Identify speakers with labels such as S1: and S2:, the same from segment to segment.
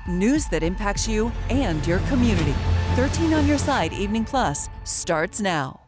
S1: News that impacts you and your community. 13 on Your Side Evening Plus starts now.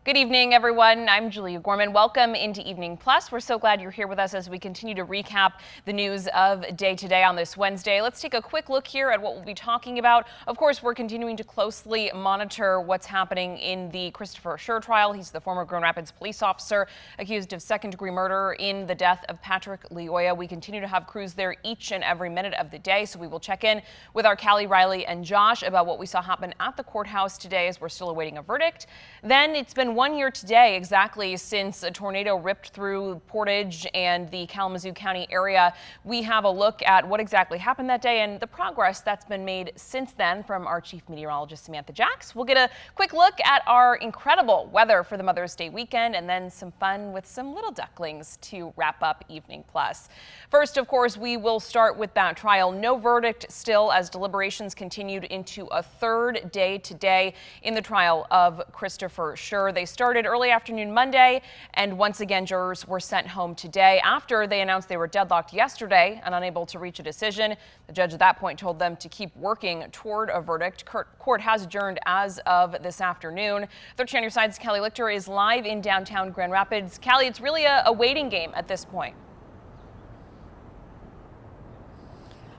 S2: Good evening, everyone. I'm Julia Gorman. Welcome into Evening Plus. We're so glad you're here with us as we continue to recap the news of day to day on this Wednesday. Let's take a quick look here at what we'll be talking about. Of course, we're continuing to closely monitor what's happening in the Christopher Schurr trial. He's the former Grand Rapids police officer accused of second-degree murder in the death of Patrick Lyoya. We continue to have crews there each and every minute of the day, so we will check in with our Callie, Riley, and Josh about what we saw happen at the courthouse today as we're still awaiting a verdict. Then it's been 1 year today exactly since a tornado ripped through Portage and the Kalamazoo County area. We have a look at what exactly happened that day and the progress that's been made since then from our chief meteorologist, Samantha Jacks. We'll get a quick look at our incredible weather for the Mother's Day weekend and then some fun with some little ducklings to wrap up Evening Plus. First, of course, we will start with that trial. No verdict still as deliberations continued into a third day today in the trial of Christopher Schurr. They started early afternoon Monday, and once again, jurors were sent home today after they announced they were deadlocked yesterday and unable to reach a decision. The judge at that point told them to keep working toward a verdict. Court has adjourned as of this afternoon. 13 on Your Side's Kelly Lichter is live in downtown Grand Rapids. Callie, it's really a waiting game at this point.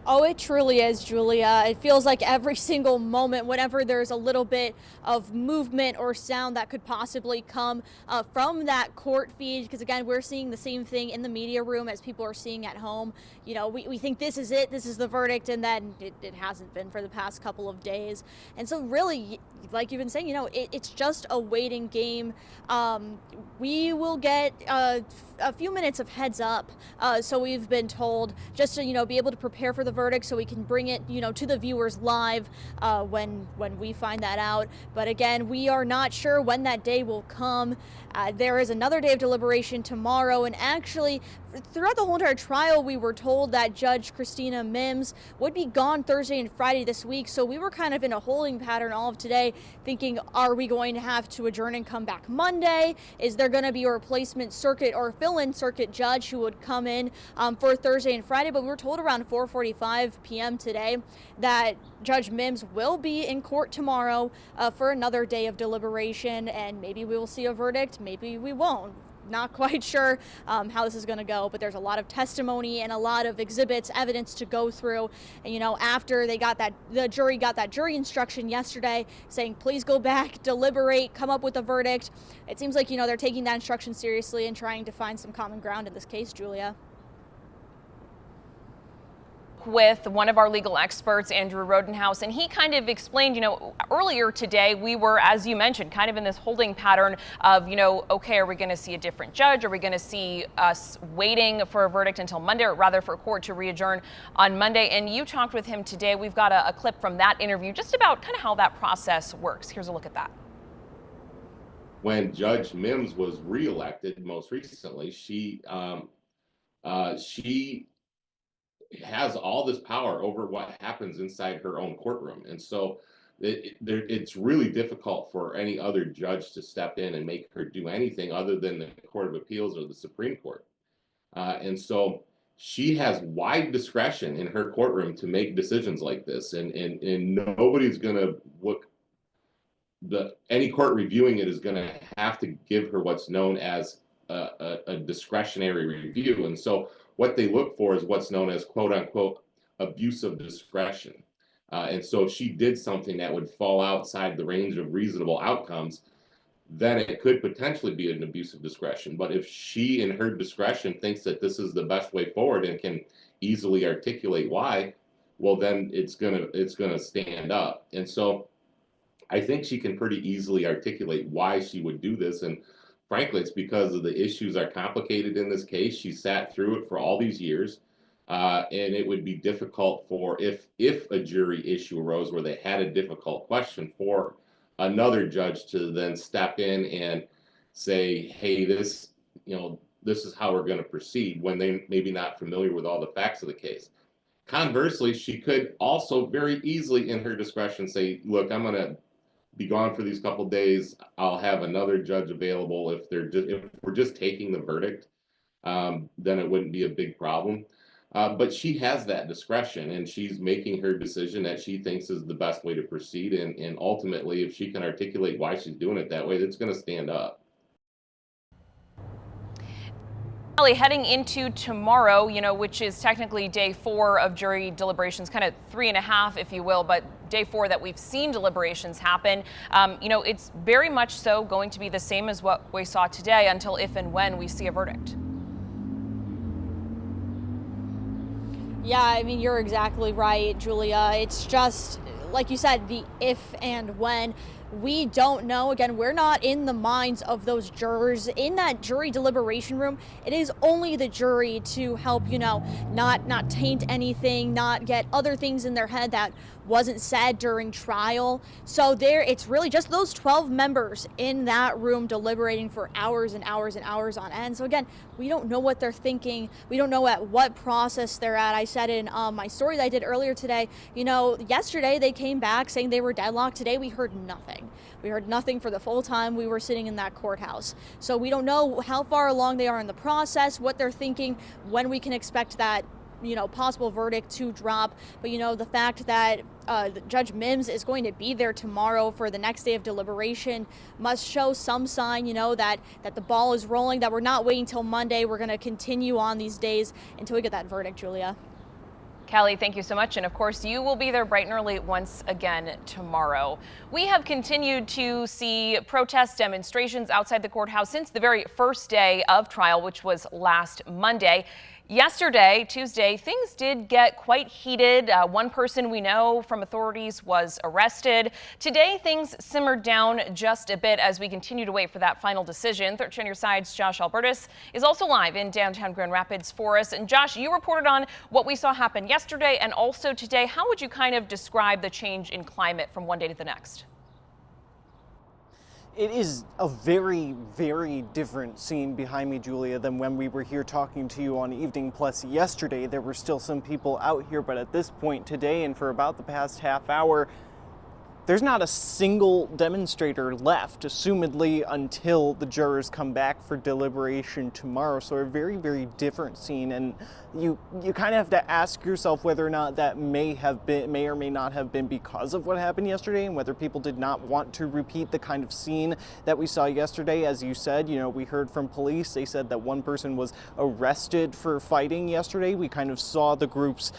S3: Oh, it truly is, Julia. It feels like every single moment, whenever there's a little bit of movement or sound that could possibly come from that court feed, because again, we're seeing the same thing in the media room as people are seeing at home. You know, we think this is it, this is the verdict, and then it hasn't been for the past couple of days. And so really, like you've been saying, you know, it's just a waiting game. We will get a few minutes of heads up, so we've been told, just to, you know, be able to prepare for the verdict so we can bring it, you know, to the viewers live when we find that out. But again, we are not sure when that day will come. There is another day of deliberation tomorrow, and actually throughout the whole entire trial we were told that Judge Christina Mims would be gone Thursday and Friday this week, so we were kind of in a holding pattern all of today, thinking, are we going to have to adjourn and come back Monday? Is there going to be a replacement circuit or fill-in circuit judge who would come in for Thursday and Friday? But we were told around 4:45 p.m. today that Judge Mims will be in court tomorrow for another day of deliberation, and maybe we will see a verdict, maybe we won't. Not quite sure how this is going to go, but there's a lot of testimony and a lot of exhibits, evidence to go through. And, you know, after the jury got that jury instruction yesterday saying, please go back, deliberate, come up with a verdict. It seems like, you know, they're taking that instruction seriously and trying to find some common ground in this case, Julia.
S2: With one of our legal experts, Andrew Rodenhouse, and he kind of explained, you know, earlier today we were, as you mentioned, kind of in this holding pattern of, you know, okay, are we going to see a different judge? Are we going to see us waiting for a verdict until Monday, or rather for court to re-adjourn on Monday? And you talked with him today. We've got a clip from that interview just about kind of how that process works. Here's a look at that.
S4: When Judge Mims was reelected most recently, she has all this power over what happens inside her own courtroom. And so it's really difficult for any other judge to step in and make her do anything other than the Court of Appeals or the Supreme Court. And so she has wide discretion in her courtroom to make decisions like this. And nobody's going to look, any court reviewing it is going to have to give her what's known as a discretionary review. And so what they look for is what's known as quote unquote abuse of discretion. And so if she did something that would fall outside the range of reasonable outcomes, then it could potentially be an abuse of discretion. But if she, in her discretion, thinks that this is the best way forward and can easily articulate why, well, then it's gonna stand up. And so I think she can pretty easily articulate why she would do this. And frankly, it's because of the issues are complicated in this case. She sat through it for all these years, and it would be difficult for, if a jury issue arose where they had a difficult question, for another judge to then step in and say, hey, this is how we're going to proceed, when they maybe not familiar with all the facts of the case. Conversely, she could also very easily in her discretion say, look, I'm going to be gone for these couple days. I'll have another judge available. If we're just taking the verdict, then it wouldn't be a big problem. But she has that discretion, and she's making her decision that she thinks is the best way to proceed. And ultimately, if she can articulate why she's doing it that way, that's going to stand up.
S2: Kelly, heading into tomorrow, which is technically day 4 of jury deliberations, kind of 3.5, if you will, but day 4 that we've seen deliberations happen. It's very much so going to be the same as what we saw today until if and when we see a verdict.
S3: Yeah, I mean, you're exactly right, Julia. It's just, like you said, the if and when. We don't know. Again, we're not in the minds of those jurors in that jury deliberation room. It is only the jury to help, not taint anything, not get other things in their head that wasn't said during trial. So it's really just those 12 members in that room deliberating for hours and hours and hours on end. So again, we don't know what they're thinking. We don't know at what process they're at. I said in my story that I did earlier today, yesterday they came back saying they were deadlocked. Today we heard nothing. We heard nothing for the full time we were sitting in that courthouse. So we don't know how far along they are in the process, what they're thinking, when we can expect that possible verdict to drop. But the fact that Judge Mims is going to be there tomorrow for the next day of deliberation must show some sign, that the ball is rolling, that we're not waiting till Monday. We're going to continue on these days until we get that verdict, Julia.
S2: Kelly, thank you so much. And of course, you will be there bright and early once again tomorrow. We have continued to see protest demonstrations outside the courthouse since the very first day of trial, which was last Monday. Yesterday, Tuesday, things did get quite heated. One person we know from authorities was arrested. Today, things simmered down just a bit as we continue to wait for that final decision. 13 on Your Side's Josh Albertus is also live in downtown Grand Rapids for us. And Josh, you reported on what we saw happen yesterday and also today. How would you kind of describe the change in climate from one day to the next?
S5: It is a very, very different scene behind me, Julia, than when we were here talking to you on Evening Plus yesterday. There were still some people out here, but at this point today and for about the past half hour, there's not a single demonstrator left, assumedly until the jurors come back for deliberation tomorrow. So a very, very different scene, and you kind of have to ask yourself whether or not that may or may not have been because of what happened yesterday, and whether people did not want to repeat the kind of scene that we saw yesterday. As you said, we heard from police. They said that one person was arrested for fighting yesterday. We kind of saw the groups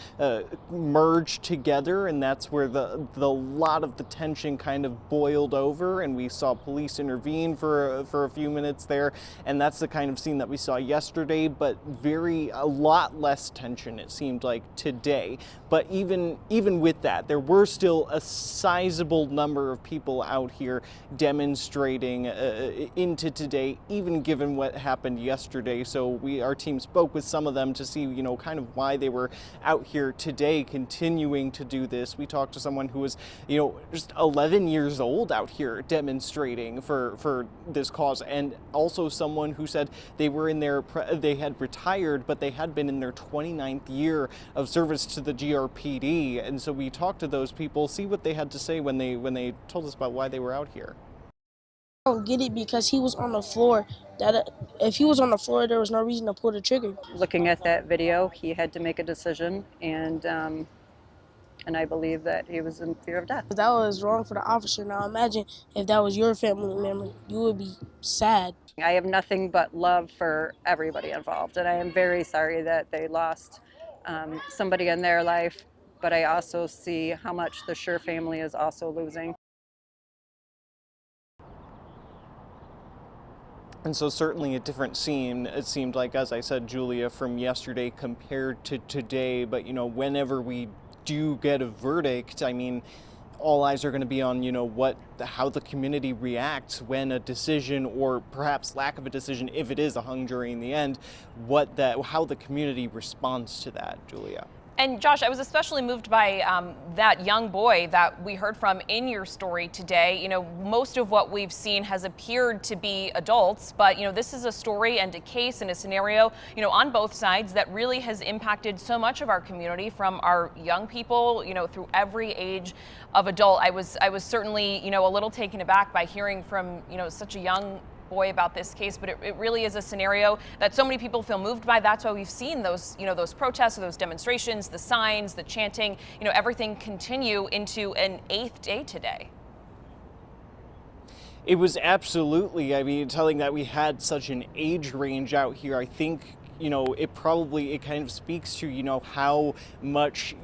S5: merge together, and that's where the lot of the tension kind of boiled over, and we saw police intervene for a few minutes there, and that's the kind of scene that we saw yesterday, but a lot less tension, it seemed like, today. But even with that, there were still a sizable number of people out here demonstrating into today, even given what happened yesterday. So our team spoke with some of them to see, kind of why they were out here today continuing to do this. We talked to someone who was, just 11 years old out here demonstrating for this cause, and also someone who said they had retired, but they had been in their 29th year of service to the GRPD. And so we talked to those people, see what they had to say when they told us about why they were out here.
S6: I don't get it because he was on the floor. If he was on the floor, there was no reason to pull the trigger.
S7: Looking at that video, he had to make a decision, and I believe that he was in fear of death.
S6: That was wrong for the officer. Now imagine if that was your family member, you would be sad.
S7: I have nothing but love for everybody involved, and I am very sorry that they lost somebody in their life, but I also see how much the Schurr family is also losing.
S5: And so certainly a different scene, it seemed like, as I said, Julia, from yesterday compared to today. But, whenever we do get a verdict, I mean, all eyes are going to be on, how the community reacts when a decision, or perhaps lack of a decision, if it is a hung jury in the end, how the community responds to that, Julia.
S2: And Josh, I was especially moved by that young boy that we heard from in your story today. Most of what we've seen has appeared to be adults, but this is a story and a case and a scenario, on both sides that really has impacted so much of our community, from our young people, through every age of adult. I was certainly, a little taken aback by hearing from, such a young boy about this case, but it really is a scenario that so many people feel moved by. That's why we've seen those, those protests, those demonstrations, the signs, the chanting, everything continue into an 8th day today.
S5: It was absolutely, I mean, telling that we had such an age range out here. I think, it kind of speaks to, how much,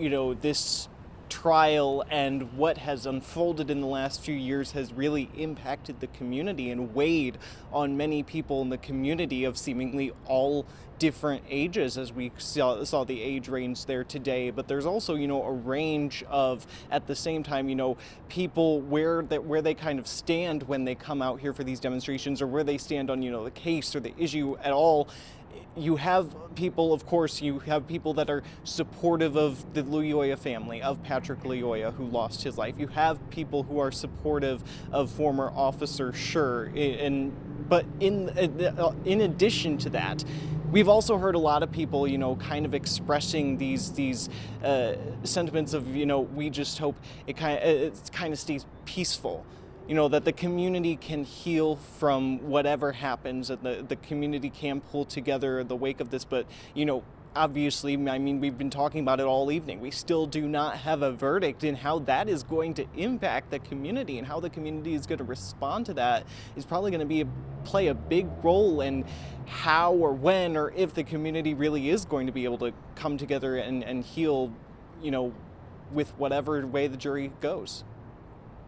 S5: this trial and what has unfolded in the last few years has really impacted the community and weighed on many people in the community of seemingly all different ages, as we saw the age range there today. But there's also, a range of, at the same time, people where they kind of stand when they come out here for these demonstrations, or where they stand on, the case or the issue at all. You have people, of course, that are supportive of the Loyola family, of Patrick Loyola, who lost his life. You have people who are supportive of former Officer Schurr. But in addition to that, we've also heard a lot of people, kind of expressing these sentiments of, we just hope it kind of stays peaceful. That the community can heal from whatever happens, and the community can pull together in the wake of this. But, obviously, I mean, we've been talking about it all evening. We still do not have a verdict, and how that is going to impact the community and how the community is going to respond to that is probably going to play a big role in how or when or if the community really is going to be able to come together and heal, with whatever way the jury goes.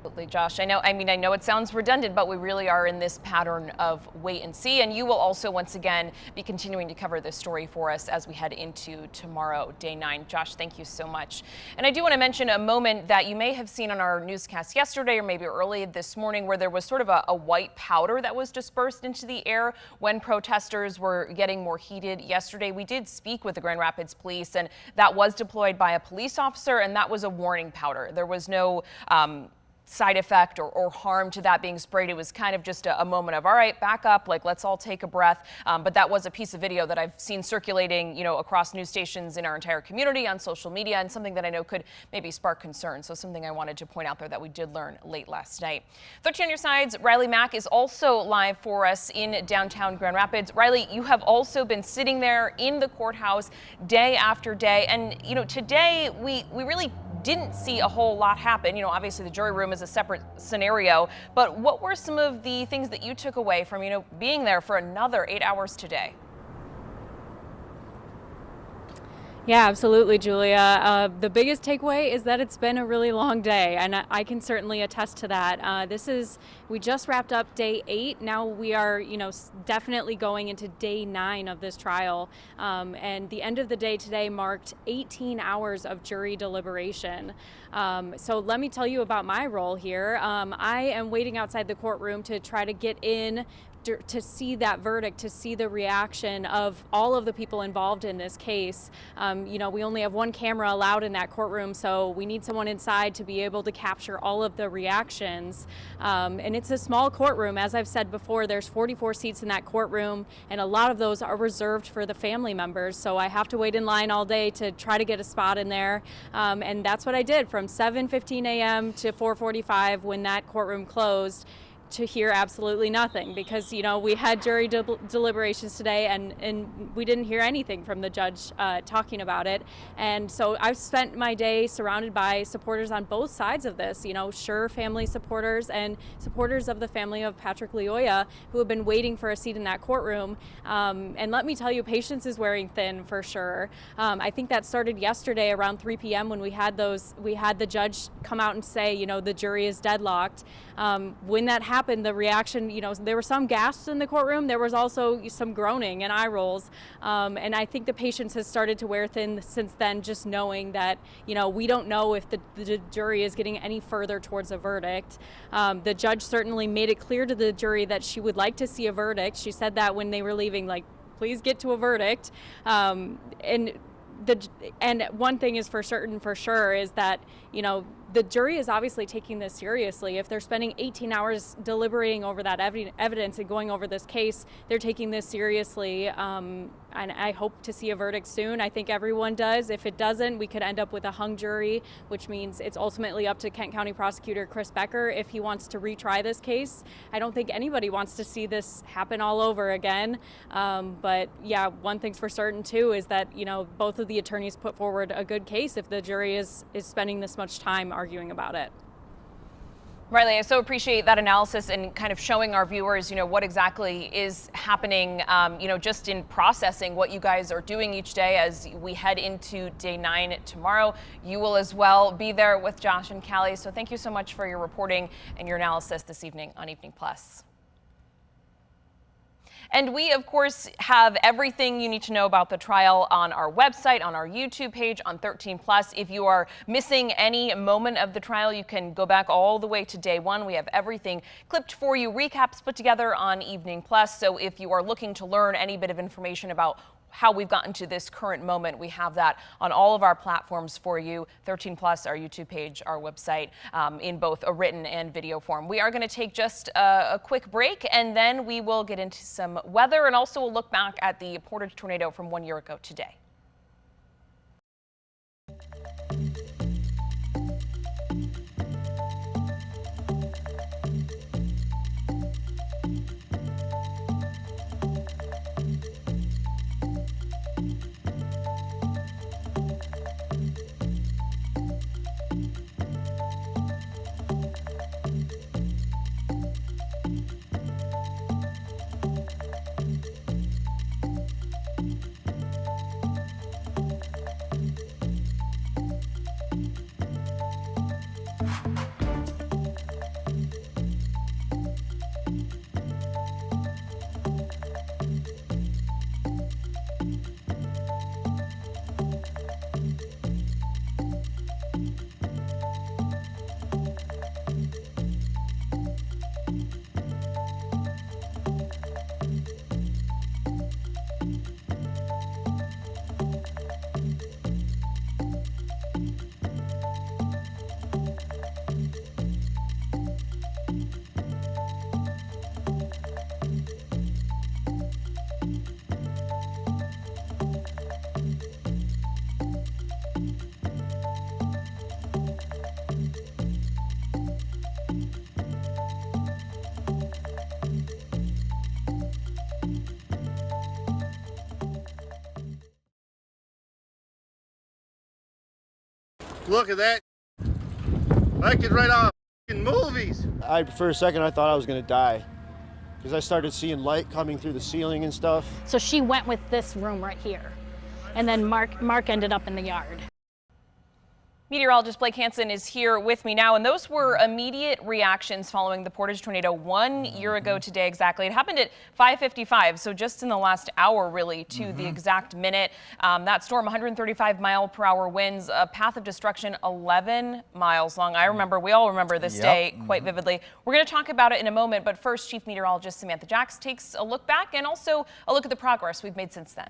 S2: Absolutely, Josh. I know it sounds redundant, but we really are in this pattern of wait and see. And you will also, once again, be continuing to cover this story for us as we head into tomorrow, day 9. Josh, thank you so much. And I do want to mention a moment that you may have seen on our newscast yesterday, or maybe early this morning, where there was sort of a white powder that was dispersed into the air when protesters were getting more heated yesterday. We did speak with the Grand Rapids Police, and that was deployed by a police officer, and that was a warning powder. There was no side effect or harm to that being sprayed. It was kind of just a moment of, all right, back up, like, let's all take a breath. But that was a piece of video that I've seen circulating, across news stations in our entire community, on social media, and something that I know could maybe spark concern. So something I wanted to point out there that we did learn late last night. 13 on your sides, Riley Mack is also live for us in downtown Grand Rapids. Riley, you have also been sitting there in the courthouse day after day. And, today we really didn't see a whole lot happen. Obviously the jury room is a separate scenario, but what were some of the things that you took away from, being there for another 8 hours today?
S8: Yeah, absolutely, Julia. The biggest takeaway is that it's been a really long day, and I can certainly attest to that. We just wrapped up day 8. Now we are, definitely going into day 9 of this trial. And the end of the day today marked 18 hours of jury deliberation. So let me tell you about my role here. I am waiting outside the courtroom to try to get in to see that verdict, to see the reaction of all of the people involved in this case. We only have one camera allowed in that courtroom, so we need someone inside to be able to capture all of the reactions. And it's a small courtroom. As I've said before, there's 44 seats in that courtroom, and a lot of those are reserved for the family members. So I have to wait in line all day to try to get a spot in there. And that's what I did from 7:15 a.m. to 4:45 when that courtroom closed, to hear absolutely nothing, because we had jury deliberations today, and we didn't hear anything from the judge talking about it. And so I've spent my day surrounded by supporters on both sides of this, Schurr family supporters and supporters of the family of Patrick Loyola, who have been waiting for a seat in that courtroom. And let me tell you, patience is wearing thin for sure. I think that started yesterday around 3 p.m. when we had the judge come out and say, the jury is deadlocked. When that happened, the reaction, there were some gasps in the courtroom. There was also some groaning and eye rolls. And I think the patience has started to wear thin since then, just knowing that, we don't know if the jury is getting any further towards a verdict. The judge certainly made it clear to the jury that she would like to see a verdict. She said that when they were leaving, like, please get to a verdict. And one thing is for certain, for sure, is that, the jury is obviously taking this seriously. If they're spending 18 hours deliberating over that evidence and going over this case, they're taking this seriously. And I hope to see a verdict soon. I think everyone does. If it doesn't, we could end up with a hung jury, which means it's ultimately up to Kent County Prosecutor Chris Becker if he wants to retry this case. I don't think anybody wants to see this happen all over again. But yeah, one thing's for certain too is that, both of the attorneys put forward a good case if the jury is spending this much time arguing about it.
S2: Riley, I so appreciate that analysis and kind of showing our viewers, what exactly is happening, just in processing what you guys are doing each day as we head into day 9 tomorrow. You will as well be there with Josh and Callie. So thank you so much for your reporting and your analysis this evening on Evening Plus. And we, of course, have everything you need to know about the trial on our website, on our YouTube page, on 13 Plus. If you are missing any moment of the trial, you can go back all the way to day 1. We have everything clipped for you, recaps put together on Evening Plus. So if you are looking to learn any bit of information about how we've gotten to this current moment, we have that on all of our platforms for you. 13 Plus, our YouTube page, our website, in both a written and video form. We are going to take just a quick break, and then we will get into some weather, and also we'll look back at the Portage tornado from 1 year ago today.
S9: Look at that. Like it right off in movies. For a second I thought I was gonna die because I started seeing light coming through the ceiling and stuff.
S10: So she went with this room right here. And then Mark ended up in the yard.
S2: Meteorologist Blake Hansen is here with me now, and those were immediate reactions following the Portage tornado 1 year ago today exactly. It happened at 5:55, so just in the last hour, really, to the exact minute. That storm, 135-mile-per-hour winds, a path of destruction 11 miles long. We all remember this day quite vividly. We're going to talk about it in a moment, but first, Chief Meteorologist Samantha Jacks takes a look back and also a look at the progress we've made since then.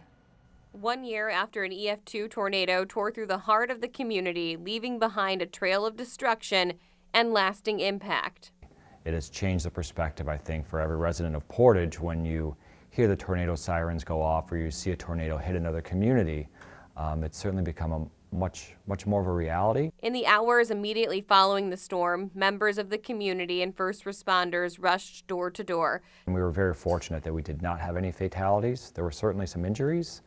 S11: 1 year after an EF2 tornado tore through the heart of the community, leaving behind a trail of destruction and lasting impact.
S12: It has changed the perspective, I think, for every resident of Portage when you hear the tornado sirens go off or you see a tornado hit another community. It's certainly become a much more of a reality.
S11: In the hours immediately following the storm, members of the community and first responders rushed door to door.
S12: And we were very fortunate that we did not have any fatalities. There were certainly some injuries.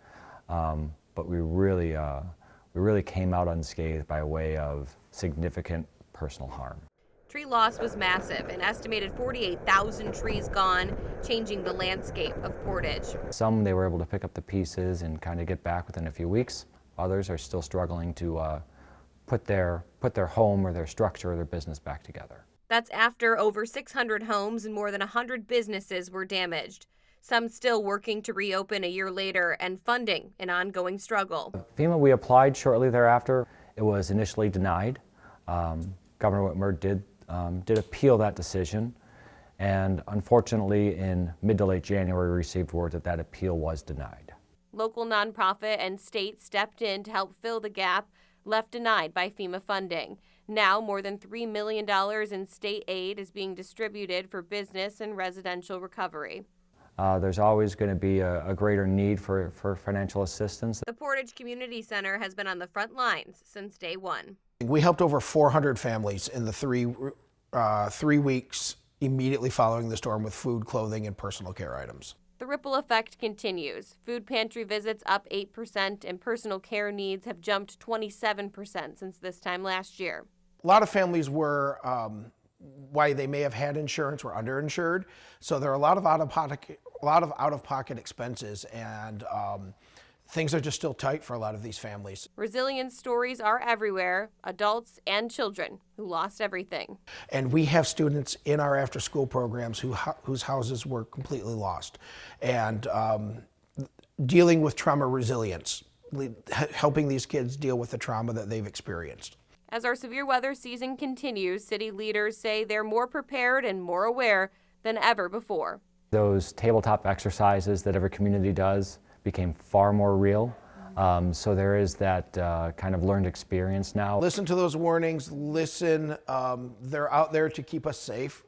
S12: But we really came out unscathed by way of significant personal harm.
S11: Tree loss was massive, an estimated 48,000 trees gone, changing the landscape of Portage.
S12: Some they were able to pick up the pieces and kind of get back within a few weeks. Others are still struggling to put their home or their structure or their business back together.
S11: That's after over 600 homes and more than 100 businesses were damaged. Some still working to reopen a year later and funding an ongoing struggle.
S12: FEMA, we applied shortly thereafter. It was initially denied. Governor Whitmer did appeal that decision, and unfortunately in mid to late January we received word that that appeal was denied.
S11: Local nonprofit and state stepped in to help fill the gap. left denied by FEMA funding. Now, more than $3 million in state aid is being distributed for business and residential recovery.
S12: There's always going to be a greater need for financial assistance.
S11: The Portage Community Center has been on the front lines since day one.
S13: We helped over 400 families in the three weeks immediately following the storm with food, clothing, and personal care items.
S11: The ripple effect continues. Food pantry visits up 8% and personal care needs have jumped 27% since this time last year.
S13: A lot of families were, why they may have had insurance, were underinsured. So there are a lot of out-of-pocket expenses, and things are just still tight for a lot of these families.
S11: Resilience stories are everywhere, adults and children who lost everything.
S13: And we have students in our after-school programs whose houses were completely lost. And dealing with trauma resilience, helping these kids deal with the trauma that they've experienced.
S11: As our severe weather season continues, city leaders say they're more prepared and more aware than ever before.
S12: Those tabletop exercises that every community does became far more real. So there is that kind of learned experience now.
S13: Listen to those warnings, listen. They're out there to keep us safe.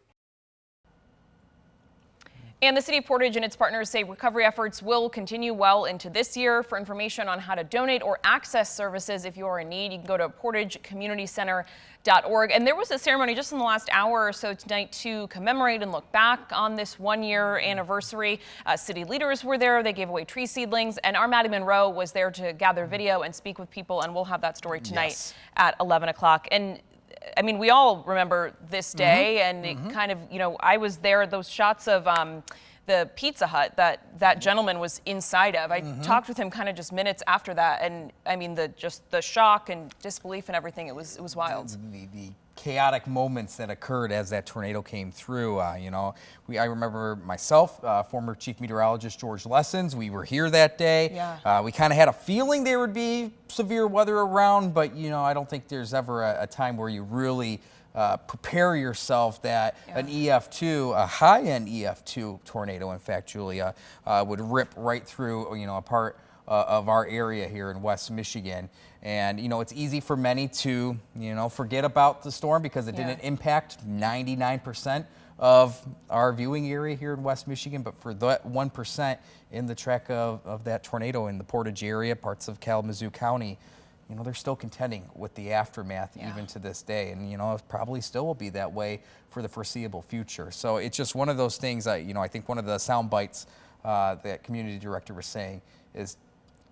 S2: And the City of Portage and its partners say recovery efforts will continue well into this year. For information on how to donate or access services if you are in need, you can go to portagecommunitycenter.org. And there was a ceremony just in the last hour or so tonight to commemorate and look back on this 1-year anniversary. City leaders were there. They gave away tree seedlings, and our Maddie Monroe was there to gather video and speak with people, and we'll have that story tonight at 11 o'clock. And I mean, we all remember this day, and it kind of, you know, I was there, those shots of the Pizza Hut that gentleman was inside of. I talked with him kind of just minutes after that, and I mean, the shock and disbelief and everything, it was wild.
S14: The chaotic moments that occurred as that tornado came through. You know, I remember myself, former Chief Meteorologist George Lessons. We were here that day.
S2: Yeah.
S14: We kind of had a feeling there would be severe weather around, but you know, I don't think there's ever a time where you really prepare yourself that an EF2, a high-end EF2 tornado, in fact, Julia, would rip right through, you know, a part of our area here in West Michigan. And, you know, it's easy for many to, you know, forget about the storm because it didn't impact 99% of our viewing area here in West Michigan. But for that 1% in the track of that tornado in the Portage area, parts of Kalamazoo County, you know, they're still contending with the aftermath even to this day. And, you know, it probably still will be that way for the foreseeable future. So it's just one of those things that, you know, I think one of the sound bites that community director was saying is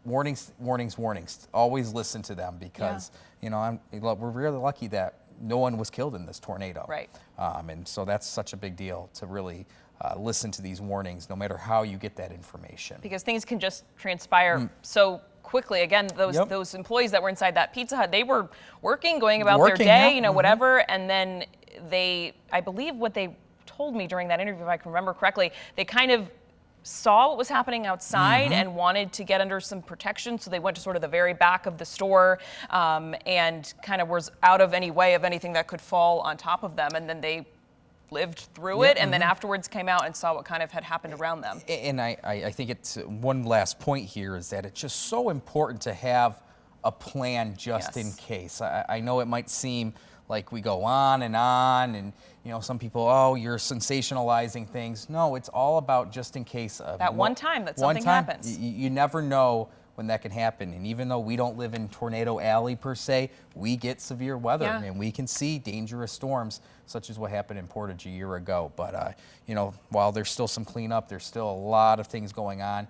S14: warnings, warnings, warnings. Always listen to them because, you know, we're really lucky that no one was killed in this tornado.
S2: Right.
S14: And so that's such a big deal to really listen to these warnings, no matter how you get that information.
S2: Because things can just transpire so quickly. Again, those employees that were inside that Pizza Hut, they were working, going about their day, you know, whatever. And then I believe what they told me during that interview, if I can remember correctly, they kind of saw what was happening outside and wanted to get under some protection. So they went to sort of the very back of the store and kind of was out of any way of anything that could fall on top of them. And then they lived through it, and then afterwards came out and saw what kind of had happened around them.
S14: And I think it's one last point here is that it's just so important to have a plan just in case. I know it might seem like we go on, and you know, some people, oh, you're sensationalizing things. No, it's all about just in case.
S2: That one time that something happens.
S14: You never know when that can happen. And even though we don't live in Tornado Alley per se, we get severe weather and we can see dangerous storms such as what happened in Portage a year ago. But, you know, while there's still some cleanup, there's still a lot of things going on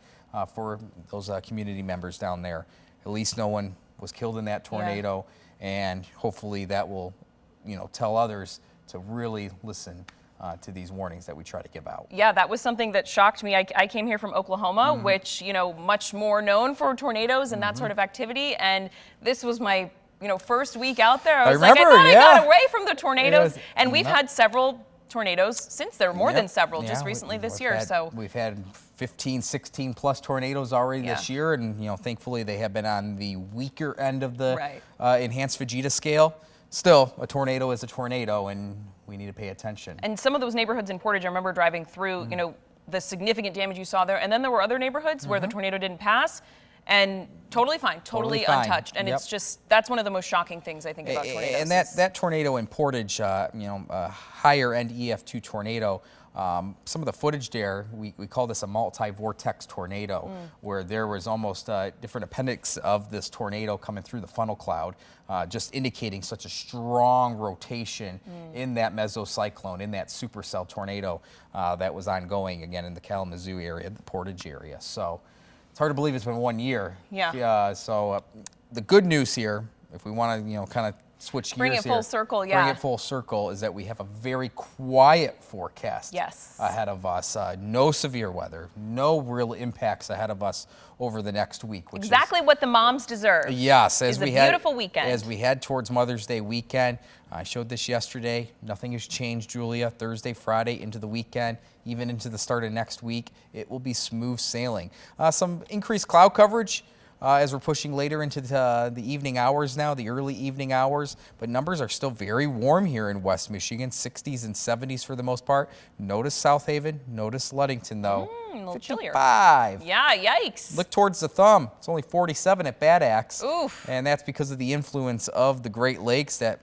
S14: for those community members down there. At least no one was killed in that tornado, and hopefully that will, you know, tell others to really listen to these warnings that we try to give out.
S2: Yeah, that was something that shocked me. I came here from Oklahoma, which, you know, much more known for tornadoes and that sort of activity. And this was my, you know, first week out there. I thought I got away from the tornadoes. And we've had several tornadoes since. There were more than several just recently this year. So
S14: we've had 15, 16 plus tornadoes already this year. And, you know, thankfully they have been on the weaker end of the enhanced Vegeta scale. Still, a tornado is a tornado, and we need to pay attention.
S2: And some of those neighborhoods in Portage, I remember driving through, you know, the significant damage you saw there. And then there were other neighborhoods where the tornado didn't pass. and totally fine, totally
S14: fine.
S2: untouched. And
S14: Yep.
S2: it's just, that's one of the most shocking things I think about tornadoes.
S14: And that tornado in Portage, higher end EF2 tornado, some of the footage there, we call this a multi-vortex tornado, where there was almost different appendix of this tornado coming through the funnel cloud, just indicating such a strong rotation in that mesocyclone, in that supercell tornado that was ongoing again in the Kalamazoo area, the Portage area. So it's hard to believe it's been 1 year.
S2: Yeah.
S14: So the good news here, if we want to, kind of switch gears
S2: Bring it full
S14: here,
S2: circle, yeah.
S14: Bring it full circle, is that we have a very quiet forecast
S2: Yes.
S14: ahead of us. No severe weather, no real impacts ahead of us over the next week. Which
S2: Exactly what the moms deserve.
S14: Yes,
S2: as we had a beautiful weekend.
S14: As we head towards Mother's Day weekend, I showed this yesterday. Nothing has changed, Julia. Thursday, Friday, into the weekend, even into the start of next week, it will be smooth sailing. Some increased cloud coverage as we're pushing later into the evening hours now, the early evening hours. But numbers are still very warm here in West Michigan, 60s and 70s for the most part. Notice South Haven, notice Ludington though.
S2: A little chillier.
S14: 55.
S2: Yeah, yikes.
S14: Look towards the thumb. It's only 47 at Bad Axe.
S2: Oof.
S14: And that's because of the influence of the Great Lakes that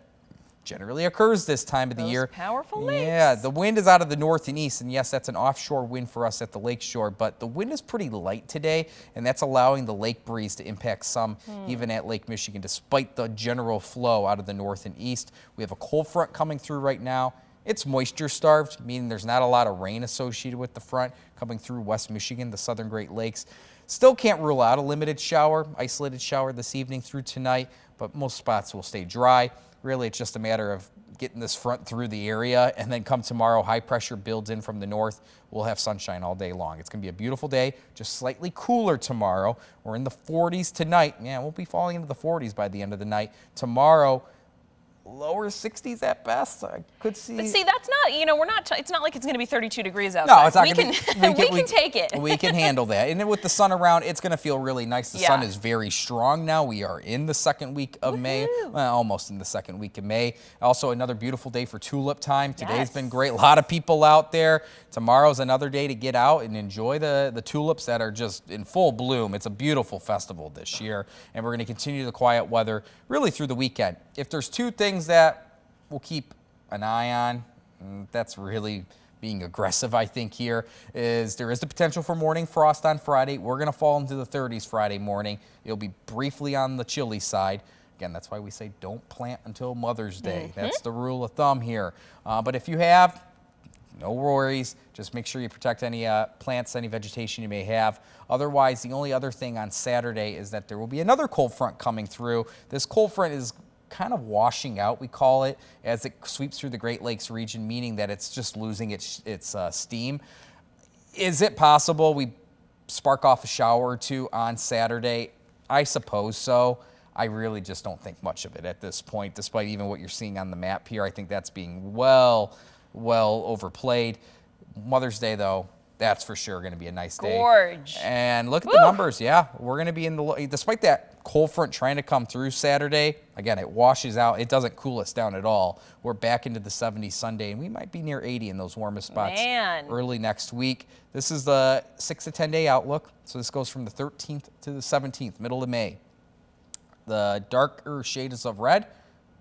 S14: generally occurs this time of the year.
S2: Powerful lakes.
S14: Yeah, the wind is out of the north and east, and yes, that's an offshore wind for us at the lakeshore, but the wind is pretty light today, and that's allowing the lake breeze to impact some even at Lake Michigan, despite the general flow out of the north and east. We have a cold front coming through right now. It's moisture starved, meaning there's not a lot of rain associated with the front coming through West Michigan, the southern Great Lakes. Still can't rule out a limited shower, isolated shower this evening through tonight, but most spots will stay dry. Really, it's just a matter of getting this front through the area, and then come tomorrow, high pressure builds in from the north. We'll have sunshine all day long. It's going to be a beautiful day, just slightly cooler tomorrow. We're in the 40s tonight. Yeah, we'll be falling into the 40s by the end of the night. Tomorrow, lower 60s at best. I could see.
S2: But see, that's not, we're not, it's not like it's going to be 32 degrees outside.
S14: No, it's not going to be.
S2: We can take it.
S14: We can handle that. And then with the sun around, it's going to feel really nice. The sun
S2: Yeah.
S14: is very strong now. We are in the second week of May. Well, almost in the second week of May. Also, another beautiful day for tulip time. Today's been great. A lot of people out there. Tomorrow's another day to get out and enjoy the tulips that are just in full bloom. It's a beautiful festival this year. And we're going to continue the quiet weather really through the weekend. If there's two things that we'll keep an eye on, that's really being aggressive, I think, here, is there is the potential for morning frost on Friday. We're going to fall into the 30s Friday morning. It'll be briefly on the chilly side. Again, that's why we say don't plant until Mother's Day. That's the rule of thumb here. But if you have, no worries. Just make sure you protect any plants, any vegetation you may have. Otherwise, the only other thing on Saturday is that there will be another cold front coming through. This cold front is kind of washing out, we call it, as it sweeps through the Great Lakes region, meaning that it's just losing its steam. Is it possible we spark off a shower or two on Saturday? I suppose so. I really just don't think much of it at this point, despite even what you're seeing on the map here. I think that's being well overplayed. Mother's Day, though, that's for sure going to be a nice day.
S2: Gorge.
S14: And look at the numbers. Yeah, we're going to be in the, despite that cold front trying to come through Saturday, again, it washes out. It doesn't cool us down at all. We're back into the 70s Sunday, and we might be near 80 in those warmest spots early next week. This is the 6 to 10 day outlook. So this goes from the 13th to the 17th, middle of May. The darker shades of red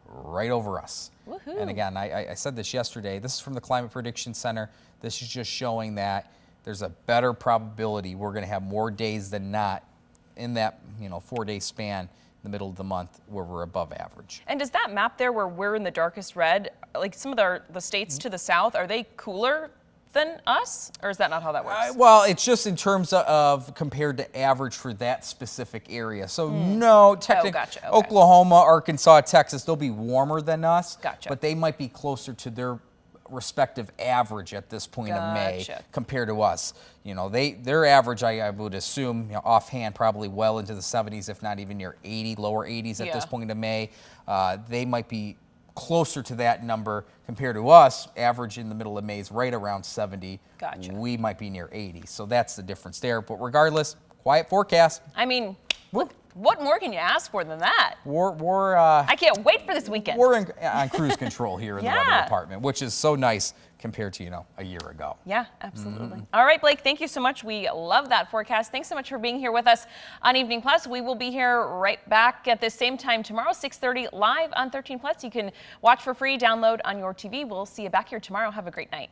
S14: right over us.
S2: Woohoo.
S14: And again, I said this yesterday. This is from the Climate Prediction Center. This is just showing that there's a better probability we're going to have more days than not in that 4-day span in the middle of the month where we're above average.
S2: And does that map there where we're in the darkest red, like some of the states to the south, are they cooler than us, or is that not how that works?
S14: Well, it's just in terms of compared to average for that specific area. So no, technically,
S2: gotcha. Okay.
S14: Oklahoma, Arkansas, Texas, they'll be warmer than us,
S2: Gotcha.
S14: but they might be closer to their respective average at this point of May compared to us. Their average, I would assume, offhand, probably well into the 70s, if not even near 80, lower 80s at this point of May. They might be closer to that number compared to us. Average in the middle of May is right around 70.
S2: Gotcha.
S14: We might be near 80. So that's the difference there. But regardless, quiet forecast.
S2: I mean, look What more can you ask for than that?
S14: I
S2: can't wait for this weekend.
S14: We're on cruise control here in the weather
S2: Yeah.
S14: department, which is so nice compared to, a year ago.
S2: Yeah, absolutely. All right, Blake, thank you so much. We love that forecast. Thanks so much for being here with us on Evening Plus. We will be here right back at the same time tomorrow, 6:30, live on 13 Plus. You can watch for free, download on your TV. We'll see you back here tomorrow. Have a great night.